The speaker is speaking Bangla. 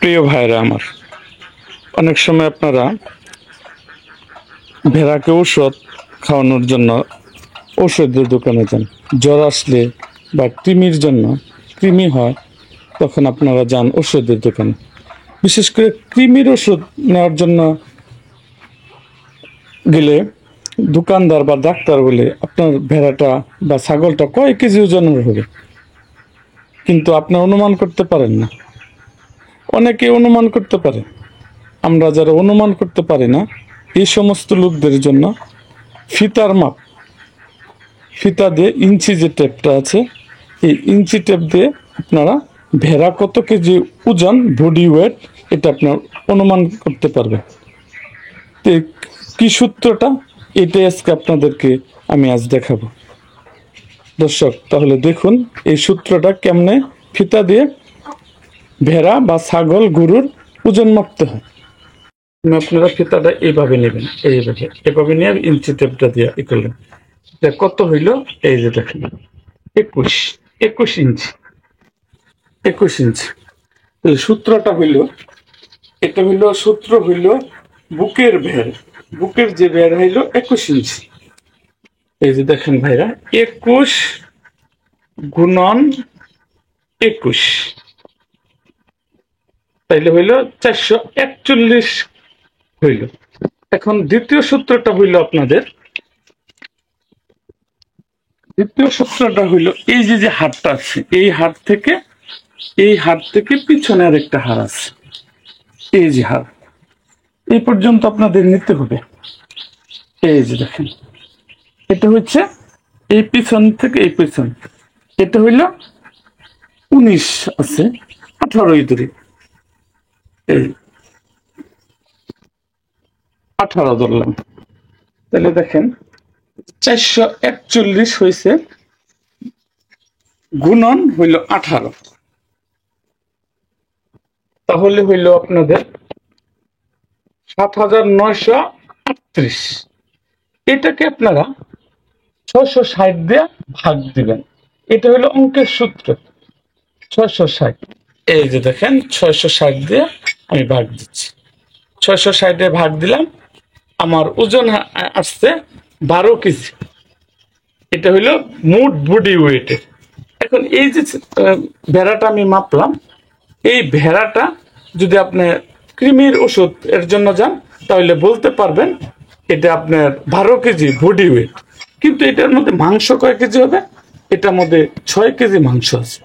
প্রিয় ভাইরা আমার, অনেক সময় আপনারা ভেড়াকে ঔষধ খাওয়ানোর জন্য ঔষধের দোকানে যান। জ্বর আসলে বা কৃমির জন্য, কৃমি হয়, তখন আপনারা যান ওষুধের দোকানে। বিশেষ করে কৃমির ওষুধ নেওয়ার জন্য গেলে দোকানদার বা ডাক্তার বলে আপনার ভেড়াটা বা ছাগলটা কয় কেজি ওজনের হবে, কিন্তু আপনি অনুমান করতে পারেন না। অনেকে অনুমান করতে পারে। আমরা যারা অনুমান করতে পারি না, এই সমস্ত লোকদের জন্য ফিতার মাপ, ফিতা দিয়ে ইঞ্চি যে টেপটা আছে, এই ইঞ্চি টেপ দিয়ে আপনারা ভেড়া কত কেজি ওজন, বডি ওয়েট, এটা আপনার অনুমান করতে পারবেন। কি সূত্রটা, এটাই আজকে আপনাদেরকে আমি আজ দেখাবো। দর্শক, তাহলে দেখুন এই সূত্রটা কেমনে ফিতা দিয়ে ভেড়া বা ছাগল গরুর ওজন মাপতে হয়। আপনারা ফিতাটা এইভাবে নেবেন, এভাবে নিয়ে ইঞ্চি টেপটা দিয়ে ই করলেন। কত হইল, এই যে দেখেন 21 ইঞ্চি। 21 ইঞ্চি সূত্রটা হইল, এটা হইল সূত্র হইল বুকের ভেড়, বুকের যে ভেড় হইল 21 ইঞ্চি। এই যে দেখেন ভাইরা, 21 গুণন 21, তাইলে হইল 441 হইল। এখন দ্বিতীয় সূত্রটা হইল আপনাদের, দ্বিতীয় সূত্রটা হইল এই যে হাড়টা আছে, এই হাড় থেকে পিছনে আর একটা হাড় আছে, এই যে হাড়, এই পর্যন্ত আপনাদের নিতে হবে। এই যে দেখেন, এটা হচ্ছে এই পিছন থেকে এই পিছন, এটা হইল 19 আছে, 18 ধরি, এই 18 ধরলাম। তাহলে দেখেন 441 হয়েছে, গুণন হইল 18, তাহলে হইল আপনাদের 7938। এটাকে আপনারা 660 দিয়ে ভাগ দিবেন। এটা হইল অঙ্কের সূত্র, 660। এই যে দেখেন, 660 দিয়ে আমি ভাগ দিচ্ছি, 660 দিয়ে ভাগ দিলাম, আমার ওজন আসছে 12 কেজি। এটা হইল মোট বডি ওয়েটের। এখন এই যে ভেড়াটা আমি মাপলাম, এই ভেড়াটা যদি আপনি কৃমির ওষুধ এর জন্য যান, তাহলে বলতে পারবেন এটা আপনার 12 কেজি বডি ওয়েট। কিন্তু এটার মধ্যে মাংস কয় কেজি হবে, এটার মধ্যে 6 কেজি মাংস আছে।